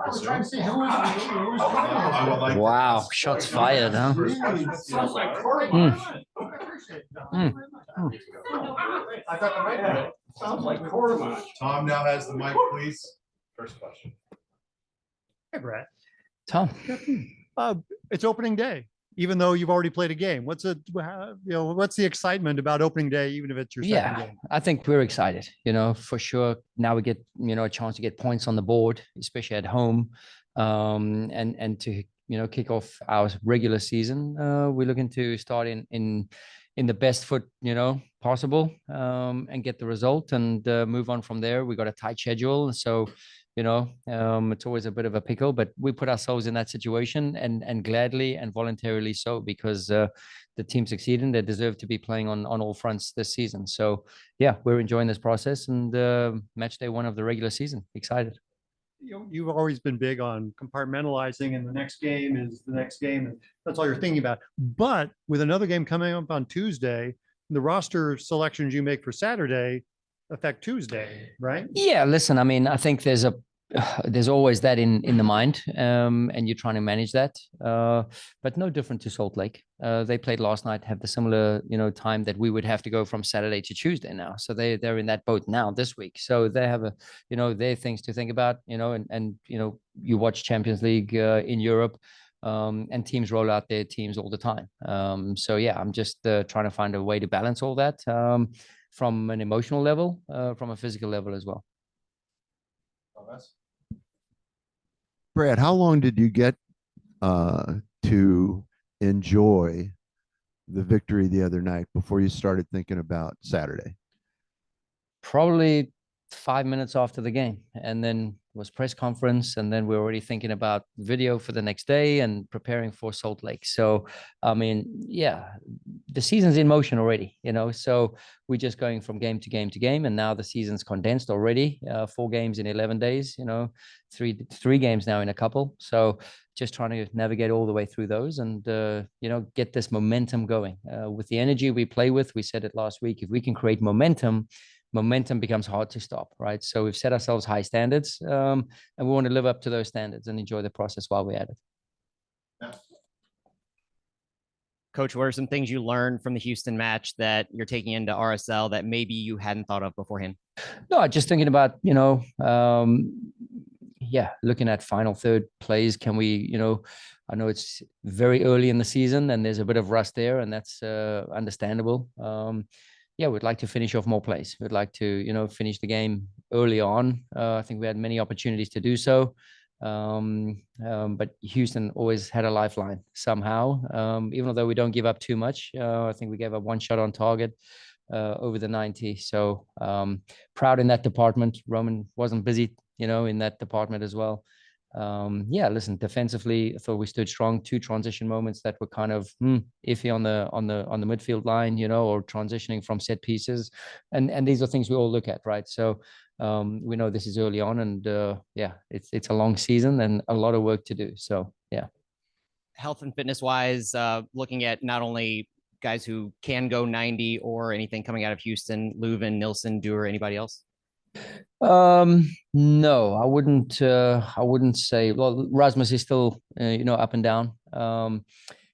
I would like Wow, shots fired, huh? Sounds like Sounds like Corman. Tom now has the mic, please. First question. Hey, Brett. Tom. It's opening day, even though you've already played a game. What's the excitement about opening day, even if it's your second game? I think we're excited, for sure. Now we get, a chance to get points on the board, especially at home, and to, kick off our regular season. We're looking to start in the best foot, possible, and get the result and move on from there. We got a tight schedule, so it's always a bit of a pickle, but we put ourselves in that situation and gladly and voluntarily so, because the team succeeded. They deserve to be playing on all fronts this season. So yeah, we're enjoying this process and match day one of the regular season. Excited. You've always been big on compartmentalizing, and the next game is the next game, and that's all you're thinking about. But with another game coming up on Tuesday, the roster selections you make for Saturday affect Tuesday, right? Yeah, listen, I mean, I think there's always that in the mind, and you're trying to manage that, but no different to Salt Lake. They played last night, have the similar time that we would have to go from Saturday to Tuesday now, so they're in that boat now this week, so they have their things to think about, and you watch Champions League in Europe, and teams roll out their teams all the time, so yeah, I'm just trying to find a way to balance all that, from an emotional level, from a physical level as well. Brad, how long did you get to enjoy the victory the other night before you started thinking about Saturday? Probably 5 minutes after the game, and then was press conference, and then we're already thinking about video for the next day and preparing for Salt Lake. So I mean, yeah, the season's in motion already, so we're just going from game to game to game, and now the season's condensed already, 4 games in 11 days, three games now in a couple, so just trying to navigate all the way through those and get this momentum going, with the energy we play with. We said it last week, if we can create momentum becomes hard to stop, right? So we've set ourselves high standards, and we want to live up to those standards and enjoy the process while we're at it. Yeah. Coach, what are some things you learned from the Houston match that you're taking into RSL that maybe you hadn't thought of beforehand? No, just thinking about, looking at final third plays. Can we, I know it's very early in the season and there's a bit of rust there, and that's understandable. We'd like to finish off more plays. We'd like to, finish the game early on. I think we had many opportunities to do so. But Houston always had a lifeline somehow. Even though we don't give up too much, I think we gave up 1 shot on target over the 90. So proud in that department. Roman wasn't busy, in that department as well. Listen, defensively, I thought we stood strong. 2 transition moments that were kind of iffy on the midfield line, or transitioning from set pieces, and these are things we all look at, right? So we know this is early on, and it's a long season and a lot of work to do. So yeah. Health and fitness wise, looking at not only guys who can go 90 or anything coming out of Houston, Leuven, Nilsson, Dewar, anybody else? No, I wouldn't say. Well, Rasmus is still up and down.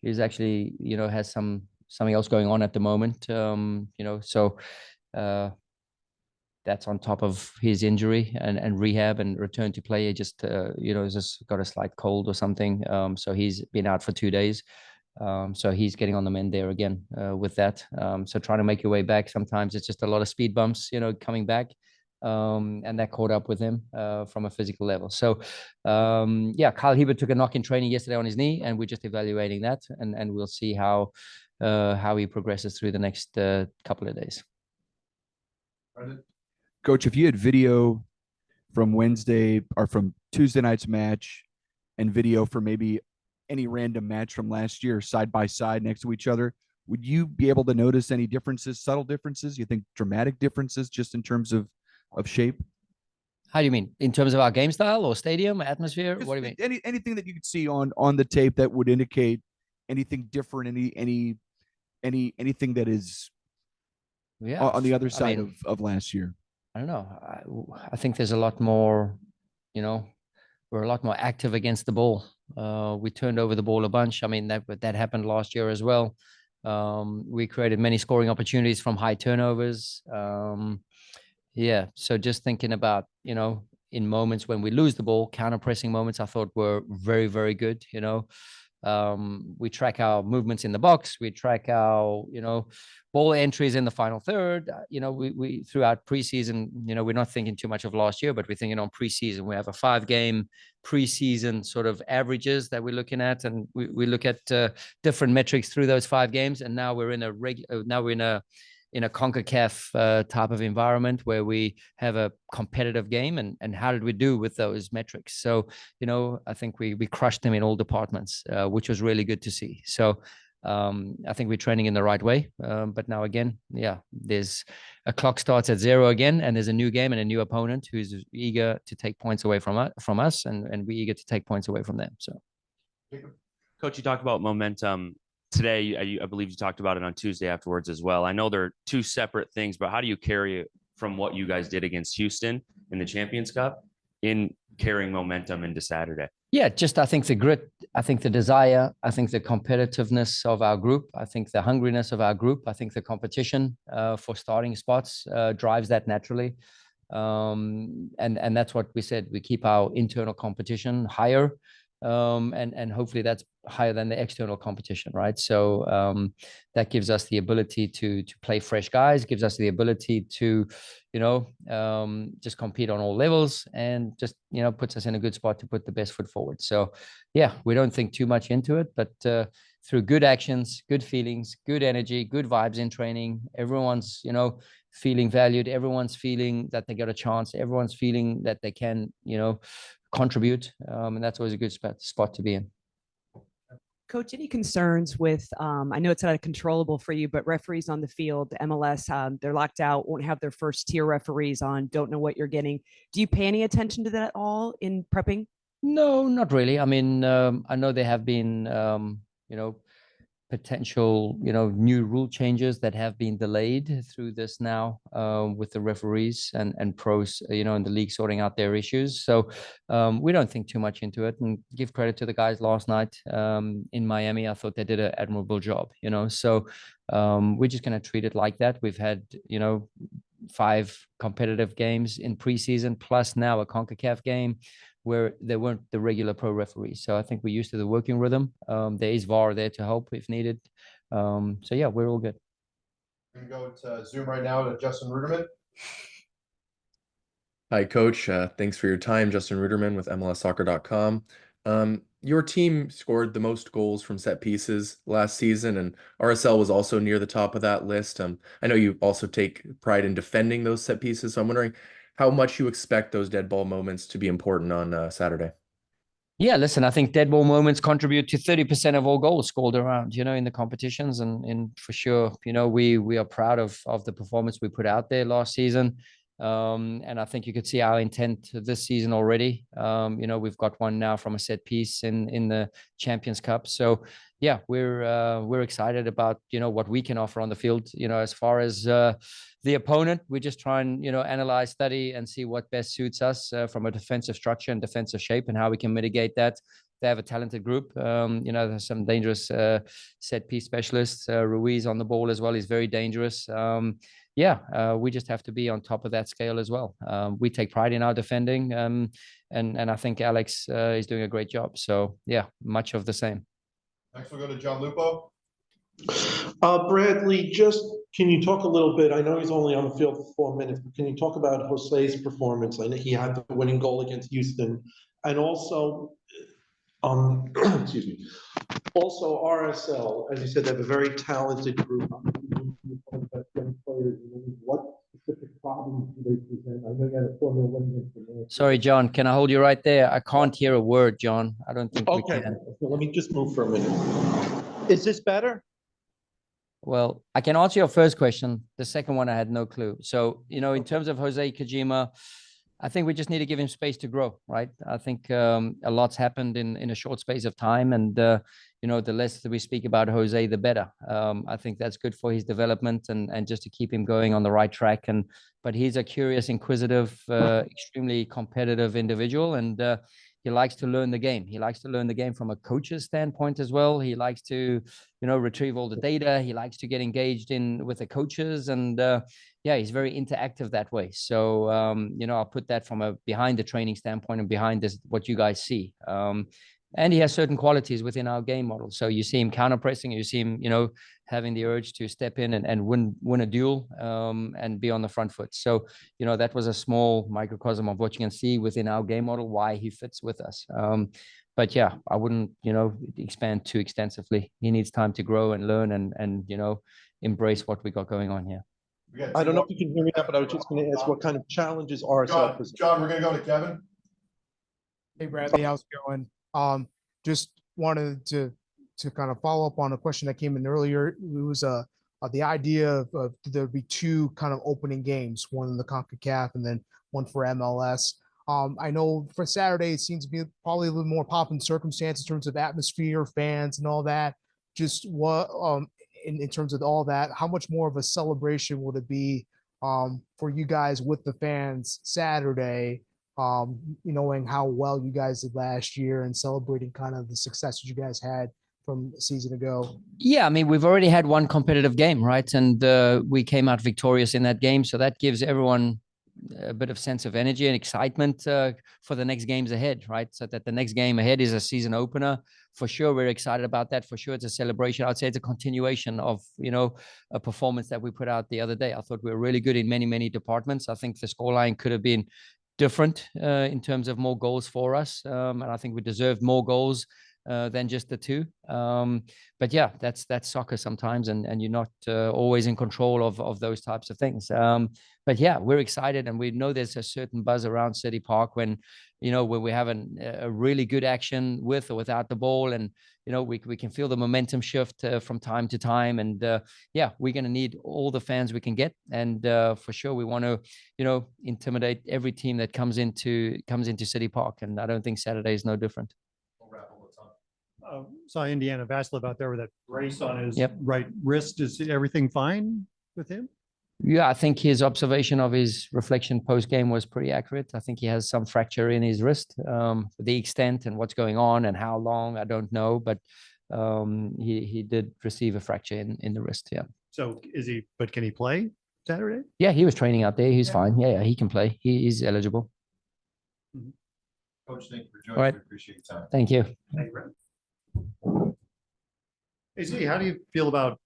He's actually has something else going on at the moment. So that's on top of his injury and rehab and return to play. He just just got a slight cold or something. So he's been out for 2 days. So he's getting on the mend there again with that. So trying to make your way back, sometimes it's just a lot of speed bumps, coming back. And that caught up with him from a physical level. So Kyle Hebert took a knock in training yesterday on his knee, and we're just evaluating that, and we'll see how he progresses through the next couple of days. Coach, if you had video from Wednesday or from Tuesday night's match and video for maybe any random match from last year side by side next to each other, would you be able to notice any differences, subtle differences? You think dramatic differences just in terms of shape? How do you mean? In terms of our game style or stadium atmosphere? What do you mean? Anything that you could see on the tape that would indicate anything different, anything that is on the other side of last year? I don't know. I think there's a lot more, we're a lot more active against the ball. We turned over the ball a bunch. I mean, that happened last year as well. We created many scoring opportunities from high turnovers. Yeah, so just thinking about, in moments when we lose the ball, counter pressing moments, I thought were very, very good. We track our movements in the box. We track our, ball entries in the final third. We throughout preseason, we're not thinking too much of last year, but we're thinking on preseason. We have a 5-game preseason sort of averages that we're looking at, and we look at different metrics through those 5 games. And now we're in a CONCACAF type of environment where we have a competitive game, and how did we do with those metrics? So, I think we crushed them in all departments, which was really good to see. So I think we're training in the right way. But now again, there's a clock starts at 0 again, and there's a new game and a new opponent who's eager to take points away from us, and we're eager to take points away from them. So, Coach, you talked about momentum today. I believe you talked about it on Tuesday afterwards as well. I know they're 2 separate things, but how do you carry it from what you guys did against Houston in the Champions Cup in carrying momentum into Saturday? Yeah, just I think the grit, I think the desire, I think the competitiveness of our group, I think the hungriness of our group, I think the competition for starting spots drives that naturally. And that's what we said. We keep our internal competition higher. And hopefully that's higher than the external competition, right? So that gives us the ability to play fresh guys, gives us the ability to, just compete on all levels, and just, puts us in a good spot to put the best foot forward. So yeah, we don't think too much into it, but through good actions, good feelings, good energy, good vibes in training, everyone's, feeling valued, everyone's feeling that they got a chance, everyone's feeling that they can, contribute, and that's always a good spot to be in. Coach, any concerns with, I know it's not controllable for you, but referees on the field, the MLS, they're locked out, won't have their first tier referees on, don't know what you're getting. Do you pay any attention to that at all in prepping? No, not really. I mean, I know there have been, potential, new rule changes that have been delayed through this now, with the referees and pros, in the league sorting out their issues. So we don't think too much into it, and give credit to the guys last night in Miami. I thought they did an admirable job, so we're just going to treat it like that. We've had, 5 competitive games in preseason, plus now a CONCACAF game where there weren't the regular pro referees. So I think we're used to the working rhythm. There is VAR there to help if needed. So yeah, we're all good. We can go to Zoom right now to Justin Ruderman. Hi, Coach. Thanks for your time. Justin Ruderman with MLSsoccer.com. Your team scored the most goals from set pieces last season, and RSL was also near the top of that list. I know you also take pride in defending those set pieces, so I'm wondering how much you expect those dead ball moments to be important on Saturday. Yeah, listen, I think dead ball moments contribute to 30% of all goals scored around, in the competitions, and for sure, we are proud of the performance we put out there last season. And I think you could see our intent this season already. We've got one now from a set piece in the Champions Cup. So yeah, we're excited about, what we can offer on the field. As far as the opponent, we just try and, analyze, study, and see what best suits us from a defensive structure and defensive shape, and how we can mitigate that. They have a talented group. There's some dangerous set piece specialists. Ruiz on the ball as well. He's very dangerous. We just have to be on top of that scale as well. We take pride in our defending, and I think Alex is doing a great job. So yeah, much of the same. Next we'll go to John Lupo. Bradley, can you talk a little bit? I know he's only on the field for 4 minutes, but can you talk about Jose's performance? I know he had the winning goal against Houston, and also, excuse me, also RSL, as you said, they have a very talented group. What specific problems do they present? I know you had a 4-0 win against the. Sorry, John, can I hold you right there? I can't hear a word, John. I don't think we can. So let me just move for a minute. Is this better? Well, I can answer your first question. The second one, I had no clue. So, in terms of Jose Kajima, I think we just need to give him space to grow, right? I think a lot's happened in a short space of time, and the less that we speak about Jose, the better. I think that's good for his development and just to keep him going on the right track. But he's a curious, inquisitive, extremely competitive individual, and he likes to learn the game. He likes to learn the game from a coach's standpoint as well. He likes to, retrieve all the data. He likes to get engaged in with the coaches, and yeah, he's very interactive that way. So I'll put that from a behind the training standpoint and behind this what you guys see. And he has certain qualities within our game model. So you see him counter pressing, you see him, having the urge to step in and win a duel and be on the front foot. So, that was a small microcosm of what you can see within our game model, why he fits with us. But yeah, I wouldn't, expand too extensively. He needs time to grow and learn and embrace what we got going on here. I don't know if you can hear me now, but I was just going to ask what kind of challenges RSL presents. John, we're gonna go to Kevin. Hey Bradley, how's it going? Just wanted to kind of follow up on a question that came in earlier. It was the idea of there'd be two kind of opening games, one in the CONCACAF and then one for MLS. I know for Saturday it seems to be probably a little more popping circumstance in terms of atmosphere, fans, and all that. Just what in terms of all that, how much more of a celebration would it be for you guys with the fans Saturday? Knowing how well you guys did last year and celebrating kind of the successes you guys had from a season ago. Yeah, I mean, we've already had one competitive game, right? And we came out victorious in that game. So that gives everyone a bit of sense of energy and excitement for the next games ahead, right? So that the next game ahead is a season opener. For sure, we're excited about that. For sure, it's a celebration. I'd say it's a continuation of, a performance that we put out the other day. I thought we were really good in many, many departments. I think the scoreline could have been different in terms of more goals for us. And I think we deserved more goals than just the two. But yeah, that's soccer sometimes, and you're not always in control of those types of things. But yeah, we're excited, and we know there's a certain buzz around City Park when, when we're having a really good action with or without the ball, and we can feel the momentum shift from time to time. And yeah, we're going to need all the fans we can get, and for sure we want to intimidate every team that comes into City Park, and I don't think Saturday is no different. Saw Indiana Vasiliev out there with that brace on his Yep. right wrist. Is everything fine with him? Yeah, I think his observation of his reflection post game was pretty accurate. I think he has some fracture in his wrist. The extent and what's going on and how long, I don't know, but he did receive a fracture in the wrist. Yeah. So but can he play Saturday? Yeah, he was training out there. He's fine. Yeah, he can play. He's eligible. Coach, thank you for All joining. right. We appreciate your time. Thank you. Thank you, Brad. Aziel, how do you feel about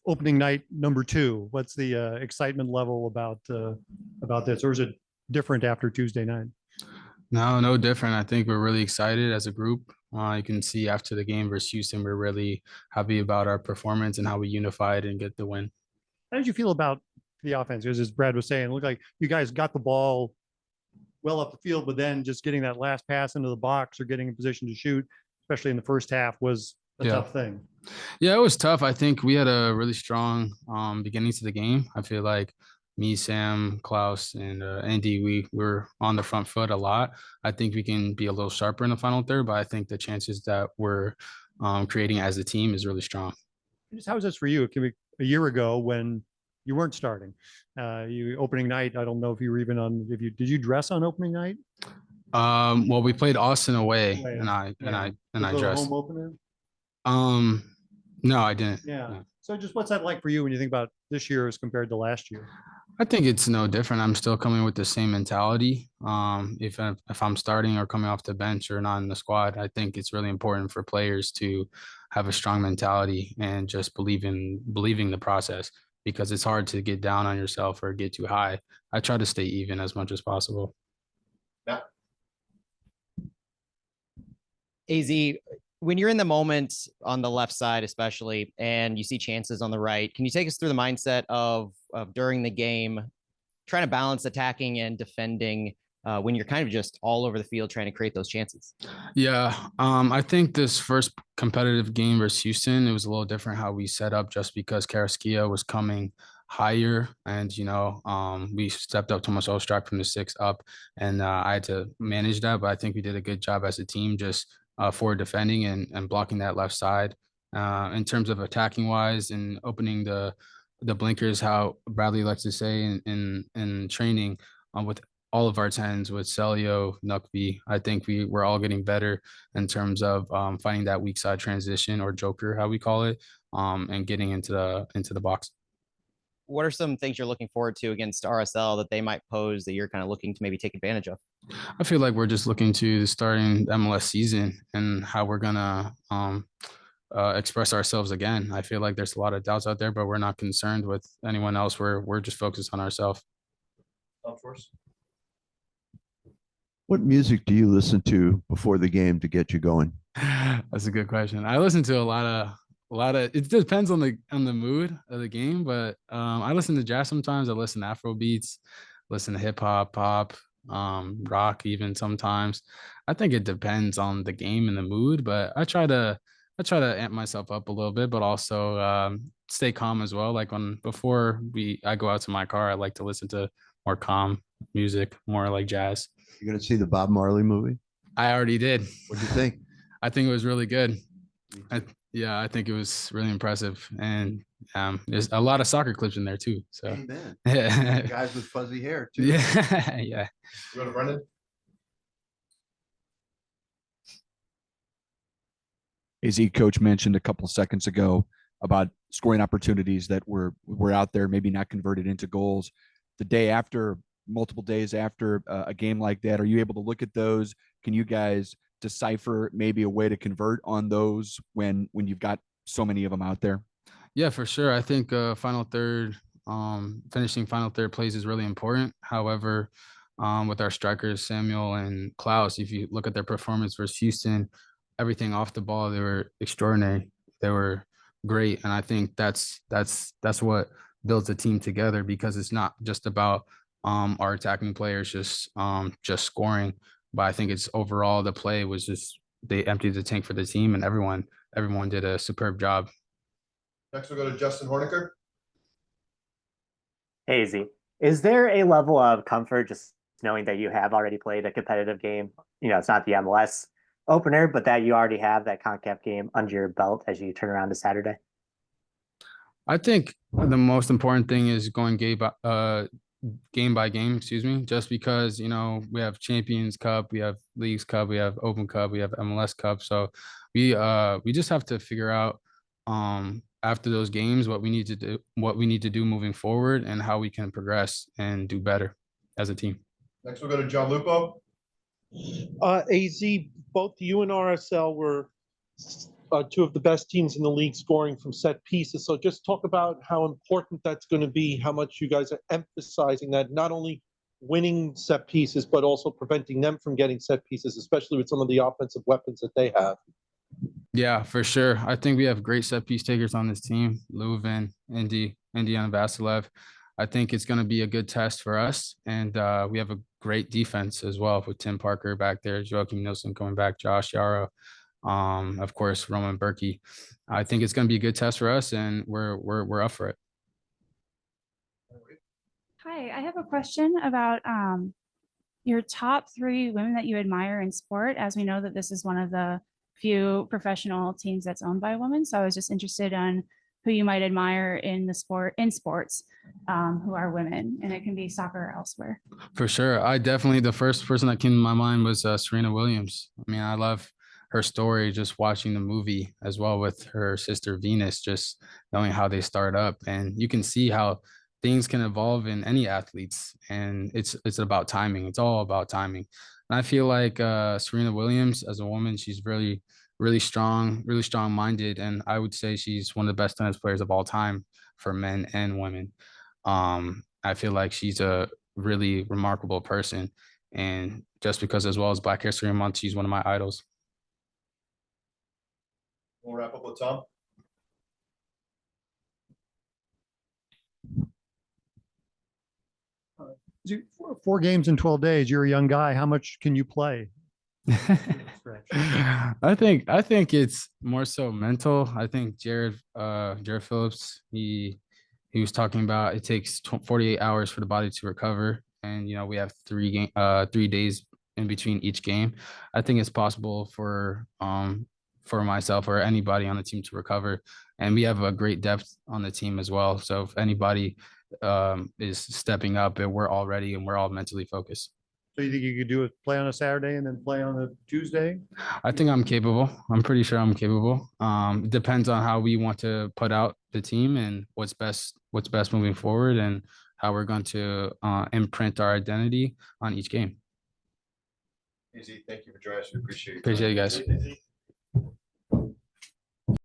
opening night number 2? What's the excitement level about this, or is it different after Tuesday night? No different. I think we're really excited as a group. You can see after the game versus Houston, we're really happy about our performance and how we unified and get the win. How did you feel about the offense? Because as Brad was saying, it looked like you guys got the ball well up the field, but then just getting that last pass into the box or getting in position to shoot, especially in the first half, was a tough thing. Yeah, it was tough. I think we had a really strong beginning to the game. I feel like me, Sam, Klaus, and Andy, we were on the front foot a lot. I think we can be a little sharper in the final third, but I think the chances that we're creating as a team is really strong. How was this for you? It can be a year ago when you weren't starting. You opening night. I don't know if you were even on. Did you dress on opening night? Well, we played Austin away, Right. and I Was it a dressed. home opener. No, I didn't. Yeah. So just what's that like for you when you think about this year as compared to last year? I think it's no different. I'm still coming with the same mentality. If I'm starting or coming off the bench or not in the squad, I think it's really important for players to have a strong mentality and just believing the process, because it's hard to get down on yourself or get too high. I try to stay even as much as possible. Yeah. AZ, when you're in the moment on the left side, especially, and you see chances on the right, can you take us through the mindset of during the game, trying to balance attacking and defending when you're kind of just all over the field trying to create those chances? Yeah, I think this first competitive game versus Houston, it was a little different how we set up, just because Karaskia was coming higher, and we stepped up Thomas Ostrak from the 6 up, and I had to manage that. But I think we did a good job as a team, just forward defending and blocking that left side. In terms of attacking wise and opening the blinkers, how Bradley likes to say in training, with all of our 10s with Celio, Nukvi. I think we're all getting better in terms of finding that weak side transition or joker, how we call it, and getting into the box. What are some things you're looking forward to against RSL that they might pose that you're kind of looking to maybe take advantage of? I feel like we're just looking to the starting MLS season and how we're gonna express ourselves again. I feel like there's a lot of doubts out there, but we're not concerned with anyone else. We're just focused on ourselves. What music do you listen to before the game to get you going? That's a good question. I listen to a lot of it depends on the mood of the game, but I listen to jazz sometimes. I listen to Afro beats, listen to hip hop, pop, rock even sometimes. I think it depends on the game and the mood, but I try to amp myself up a little bit, but also stay calm as well. Like before I go out to my car, I like to listen to more calm music, more like jazz. You're gonna see the Bob Marley movie? I already did. What'd you think? I think it was really good. I think it was really impressive, and there's a lot of soccer clips in there too. So, Amen. yeah, Guys with fuzzy hair too. yeah, yeah. You want to run it? AZ coach mentioned a couple seconds ago about scoring opportunities that were out there, maybe not converted into goals. The day after, multiple days after a game like that, are you able to look at those? Can you guys decipher maybe a way to convert on those when you've got so many of them out there? Yeah, for sure. I think finishing final third plays is really important. However, with our strikers, Samuel and Klaus, if you look at their performance versus Houston, everything off the ball, they were extraordinary. They were great. And I think that's what builds a team together, because it's not just about our attacking players just scoring, but I think it's overall the play was just, they emptied the tank for the team, and everyone did a superb job. Next, we'll go to Justin Horniker. Hey, Z. Is there a level of comfort just knowing that you have already played a competitive game? You know, it's not the MLS opener, but that you already have that CONCACAF game under your belt as you turn around to Saturday? I think the most important thing is going game by game, excuse me, just because, you know, we have Champions Cup, we have Leagues Cup, we have Open Cup, we have MLS Cup. So we just have to figure out after those games what we need to do moving forward, and how we can progress and do better as a team. Next, we'll go to John Lupo. AZ, both you and RSL were two of the best teams in the league scoring from set pieces. So just talk about how important that's going to be, how much you guys are emphasizing that, not only winning set pieces, but also preventing them from getting set pieces, especially with some of the offensive weapons that they have. Yeah, for sure. I think we have great set piece takers on this team, Leuven, Indiana Vasilev. I think it's going to be a good test for us. And we have a great defense as well with Tim Parker back there, Joachim Nilsson coming back, Josh Yarrow, of course, Roman Berkey. I think it's going to be a good test for us, and we're up for it. Hi, I have a question about your top 3 women that you admire in sport, as we know that this is one of the few professional teams that's owned by a woman. So I was just interested on who you might admire in sports who are women, and it can be soccer or elsewhere. For sure. The first person that came to my mind was Serena Williams. I mean, I love her story, just watching the movie as well with her sister Venus, just knowing how they start up, and you can see how things can evolve in any athletes, and it's about timing. It's all about timing. And I feel like Serena Williams as a woman, she's really strong minded. And I would say she's one of the best tennis players of all time for men and women. I feel like she's a really remarkable person. And just because, as well as Black History Month, she's one of my idols. We'll wrap up with Tom. Four games in 12 days. You're a young guy. How much can you play? I think it's more so mental. I think Jared Phillips, he was talking about it takes 48 hours for the body to recover, and you know, we have 3 days in between each game. I think it's possible for myself or anybody on the team to recover, and we have a great depth on the team as well. So if anybody is stepping up, and we're all ready and we're all mentally focused. So you think you could do it, play on a Saturday and then play on a Tuesday? I think I'm capable. I'm pretty sure I'm capable. It depends on how we want to put out the team and what's best moving forward and how we're going to imprint our identity on each game. Izzy, thank you for joining us. We appreciate it. Appreciate you guys.